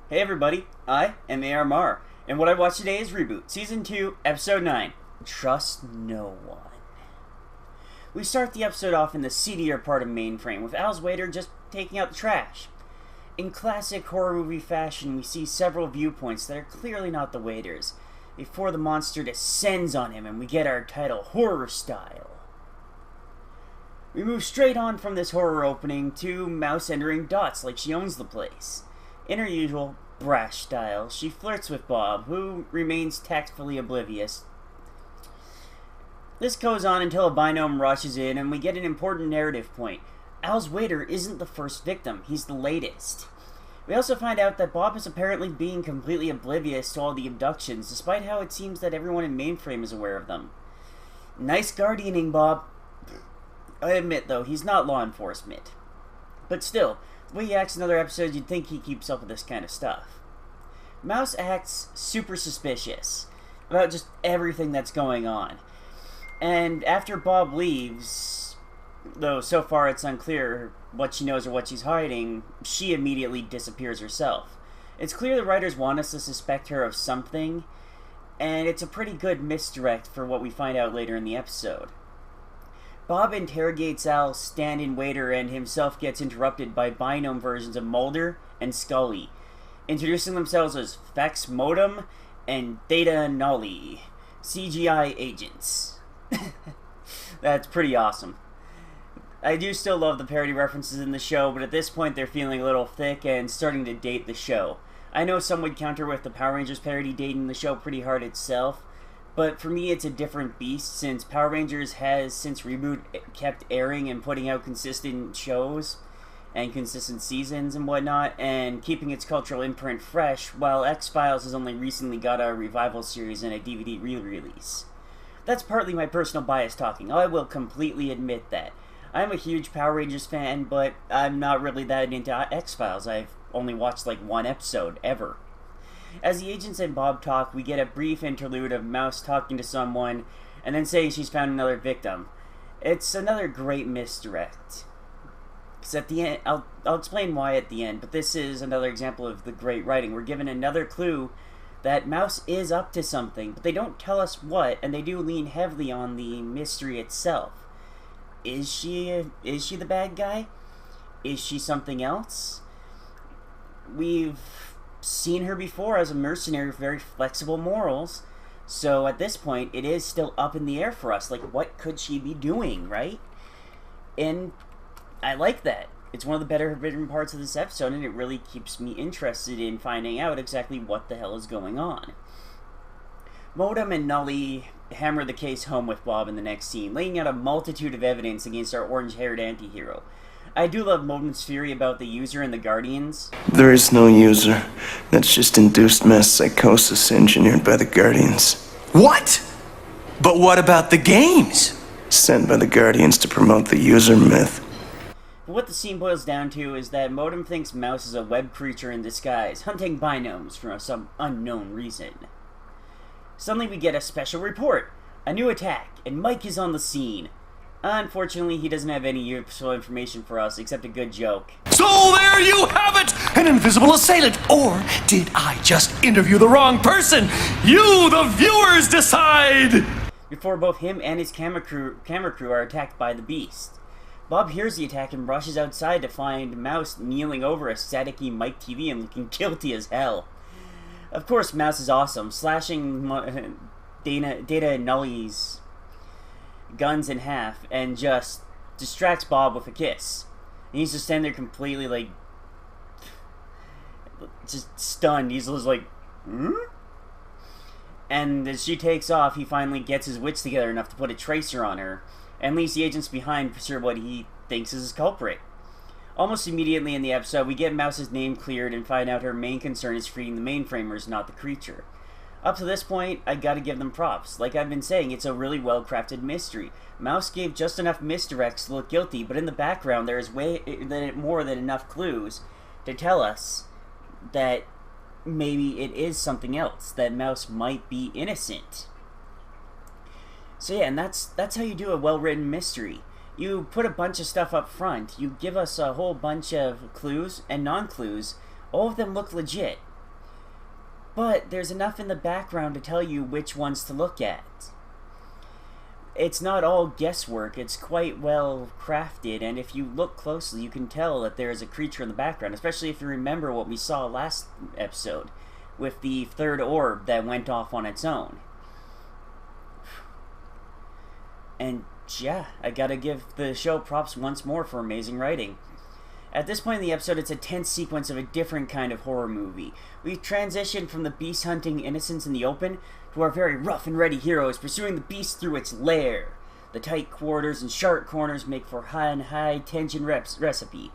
Hey everybody, I am AR Mar, and what I watched today is Reboot, Season 2, Episode 9, Trust No One. We start the episode off in the seedier part of Mainframe, with Al's waiter just taking out the trash. In classic horror movie fashion, we see several viewpoints that are clearly not the waiter's, before the monster descends on him and we get our title, Horror Style. We move straight on from this horror opening to Mouse entering Dots like she owns the place. In her usual brash style, she flirts with Bob, who remains tactfully oblivious. This goes on until a binom rushes in and we get an important narrative point. Al's waiter isn't the first victim, he's the latest. We also find out that Bob is apparently being completely oblivious to all the abductions, despite how it seems that everyone in Mainframe is aware of them. Nice guardianing, Bob. I admit, though, he's not law enforcement. But still, the way he acts in other episodes, you'd think he keeps up with this kind of stuff. Mouse acts super suspicious about just everything that's going on. And after Bob leaves, though so far it's unclear what she knows or what she's hiding, she immediately disappears herself. It's clear the writers want us to suspect her of something, and it's a pretty good misdirect for what we find out later in the episode. Bob interrogates Al's stand-in waiter and himself gets interrupted by binom versions of Mulder and Scully, introducing themselves as Fax Modem and Data Nully, CGI agents. That's pretty awesome. I do still love the parody references in the show, but at this point they're feeling a little thick and starting to date the show. I know some would counter with the Power Rangers parody dating the show pretty hard itself, but for me it's a different beast since Power Rangers has, since Reboot, kept airing and putting out consistent shows and consistent seasons and whatnot, and keeping its cultural imprint fresh, while X-Files has only recently got a revival series and a DVD re-release. That's partly my personal bias talking, I will completely admit that. I'm a huge Power Rangers fan, but I'm not really that into X-Files. I've only watched like one episode, ever. As the agents and Bob talk, we get a brief interlude of Mouse talking to someone, and then saying she's found another victim. It's another great misdirect. Because at the end, I'll explain why at the end, but this is another example of the great writing. We're given another clue that Mouse is up to something, but they don't tell us what, and they do lean heavily on the mystery itself. Is she the bad guy? Is she something else? We've seen her before as a mercenary with very flexible morals, so at this point it is still up in the air for us. Like, what could she be doing, right? And I like that. It's one of the better written parts of this episode, and it really keeps me interested in finding out exactly what the hell is going on. Modem and Nully hammer the case home with Bob in the next scene, laying out a multitude of evidence against our orange-haired anti-hero. I do love Modem's theory about the user and the Guardians. There is no user. That's just induced mass psychosis engineered by the Guardians. What? But what about the games? Sent by the Guardians to promote the user myth. But what the scene boils down to is that Modem thinks Mouse is a web creature in disguise, hunting binomes for some unknown reason. Suddenly we get a special report, a new attack, and Mike is on the scene. Unfortunately, he doesn't have any useful information for us except a good joke. So there you have it! An invisible assailant! Or did I just interview the wrong person? You, the viewers, decide! Before both him and his camera crew are attacked by the beast. Bob hears the attack and rushes outside to find Mouse kneeling over a staticky Mike TV and looking guilty as hell. Of course, Mouse is awesome, slashing Data and Nully's guns in half and just distracts Bob with a kiss. And he's just standing there completely, like, just stunned. He's just like, hmm? And as she takes off, he finally gets his wits together enough to put a tracer on her and leaves the agents behind to pursue what he thinks is his culprit. Almost immediately in the episode, we get Mouse's name cleared and find out her main concern is freeing the mainframers, not the creature. Up to this point, I gotta give them props. Like I've been saying, it's a really well-crafted mystery. Mouse gave just enough misdirects to look guilty, but in the background there is more than enough clues to tell us that maybe it is something else, that Mouse might be innocent. So yeah, and that's how you do a well-written mystery. You put a bunch of stuff up front, you give us a whole bunch of clues and non-clues, all of them look legit. but there's enough in the background to tell you which ones to look at. It's not all guesswork, it's quite well crafted, and if you look closely you can tell that there is a creature in the background, especially if you remember what we saw last episode with the third orb that went off on its own. And yeah, I gotta give the show props once more for amazing writing. At this point in the episode, it's a tense sequence of a different kind of horror movie. We've transitioned from the beast hunting innocents in the open to our very rough and ready heroes pursuing the beast through its lair. The tight quarters and sharp corners make for high tension recipe.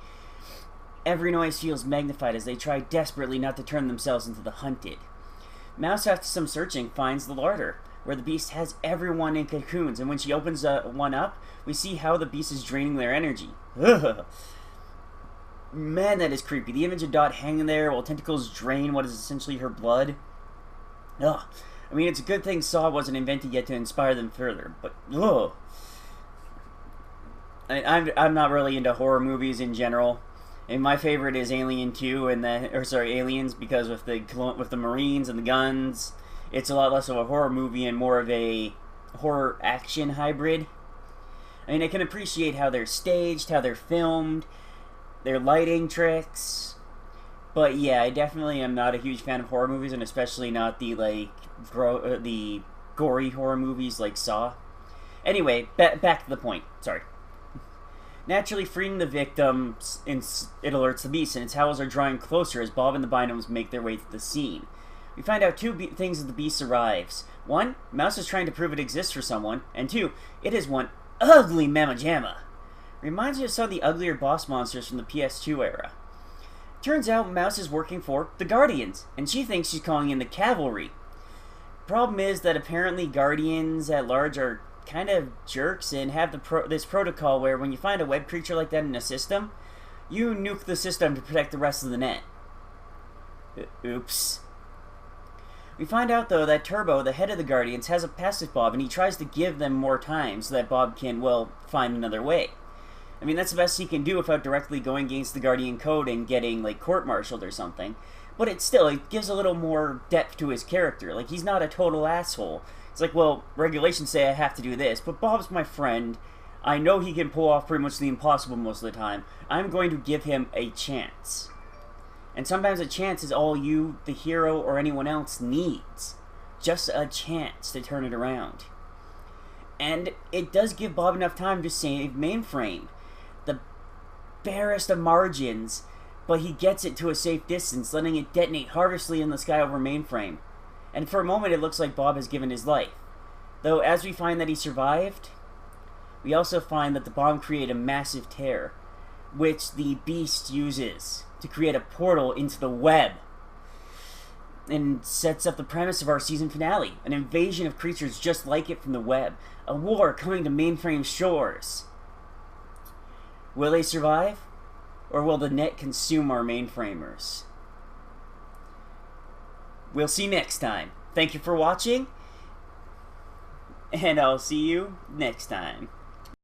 Every noise feels magnified as they try desperately not to turn themselves into the hunted. Mouse, after some searching, finds the larder, where the beast has everyone in cocoons, and when she opens one up, we see how the beast is draining their energy. Ugh. Man, that is creepy. The image of Dot hanging there while tentacles drain what is essentially her blood. Ugh. I mean, it's a good thing Saw wasn't invented yet to inspire them further, but ugh. I'm not really into horror movies in general. And my favorite is Alien 2 and Aliens, because with the Marines and the guns, it's a lot less of a horror movie and more of a horror action hybrid. I mean, I can appreciate how they're staged, how they're filmed, their lighting tricks. But yeah, I definitely am not a huge fan of horror movies, and especially not the the gory horror movies like Saw. Anyway, back to the point. Sorry. Naturally, freeing the victim, it alerts the beast, and its howls are drawing closer as Bob and the Binoms make their way to the scene. We find out two things as the beast arrives. One, Mouse is trying to prove it exists for someone, and two, it is one ugly mamma jamma. Reminds me of some of the uglier boss monsters from the PS2 era. Turns out Mouse is working for the Guardians, and she thinks she's calling in the cavalry. Problem is that apparently Guardians at large are kind of jerks and have this protocol where when you find a web creature like that in a system, you nuke the system to protect the rest of the net. Oops. We find out, though, that Turbo, the head of the Guardians, has a passive Bob, and he tries to give them more time so that Bob can, well, find another way. I mean, that's the best he can do without directly going against the Guardian Code and getting, like, court-martialed or something. But it gives a little more depth to his character. Like, he's not a total asshole. It's like, well, regulations say I have to do this, but Bob's my friend. I know he can pull off pretty much the impossible most of the time. I'm going to give him a chance. And sometimes a chance is all you, the hero, or anyone else needs. Just a chance to turn it around. And it does give Bob enough time to save Mainframe. The barest of margins, but he gets it to a safe distance, letting it detonate harmlessly in the sky over Mainframe. And for a moment it looks like Bob has given his life. Though as we find that he survived, we also find that the bomb created a massive tear, which the beast uses to create a portal into the web. And sets up the premise of our season finale, an invasion of creatures just like it from the web. A war coming to Mainframe's shores. Will they survive? Or will the net consume our Mainframers? We'll see next time. Thank you for watching, and I'll see you next time.